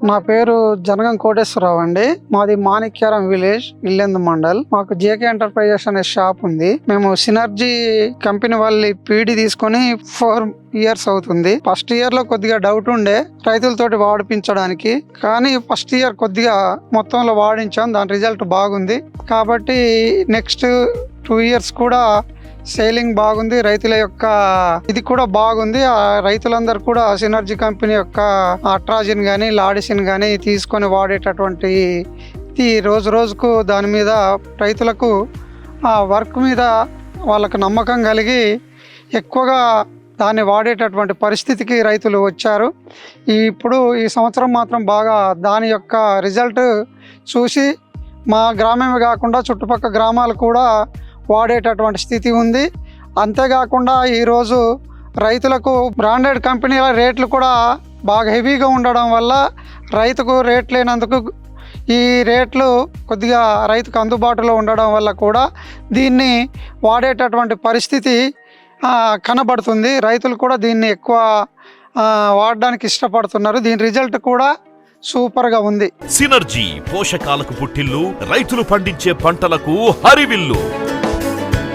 నా పేరు జనగం కోటేశ్వరరావు అండి. మాది మాణిక్యారం విలేజ్, ఇల్లెందు మండల్. మాకు జేకే ఎంటర్ప్రైజెస్ అనే షాప్ ఉంది. మేము సినర్జీ కంపెనీ వాళ్ళ పీడి తీసుకొని 4 years అవుతుంది. ఫస్ట్ ఇయర్ లో కొద్దిగా డౌట్ ఉండే రైతులతోటి వాడిపించడానికి, కానీ ఫస్ట్ ఇయర్ కొద్దిగా మొత్తంలో వాడించాం. దాని రిజల్ట్ బాగుంది. కాబట్టి నెక్స్ట్ 2 years కూడా సేలింగ్ బాగుంది. రైతుల యొక్క ఇది కూడా బాగుంది. ఆ రైతులందరూ కూడా సినర్జీ కంపెనీ యొక్క అట్రాజిన్ కానీ లాడిసిన్ కానీ తీసుకొని వాడేటటువంటి రోజు రోజుకు దాని మీద రైతులకు ఆ వర్క్ మీద వాళ్ళకు నమ్మకం కలిగి ఎక్కువగా దాన్ని వాడేటటువంటి పరిస్థితికి రైతులు వచ్చారు. ఇప్పుడు ఈ సంవత్సరం మాత్రం బాగా దాని యొక్క రిజల్ట్ చూసి మా గ్రామమే కాకుండా చుట్టుపక్కల గ్రామాలు కూడా వాడేటటువంటి స్థితి ఉంది. అంతేకాకుండా ఈరోజు రైతులకు బ్రాండెడ్ కంపెనీల రేట్లు కూడా బాగా హెవీగా ఉండడం వల్ల రైతుకు రేట్ లేనందుకు ఈ రేట్లు కొద్దిగా రైతుకు అందుబాటులో ఉండడం వల్ల కూడా దీన్ని వాడేటటువంటి పరిస్థితి కనబడుతుంది. రైతులు కూడా దీన్ని ఎక్కువ వాడడానికి ఇష్టపడుతున్నారు. దీని రిజల్ట్ కూడా సూపర్ గా ఉంది. సినర్జీ పోషకాలకు పుట్టిల్లు, రైతులు పండించే పంటలకు హరివిల్లు.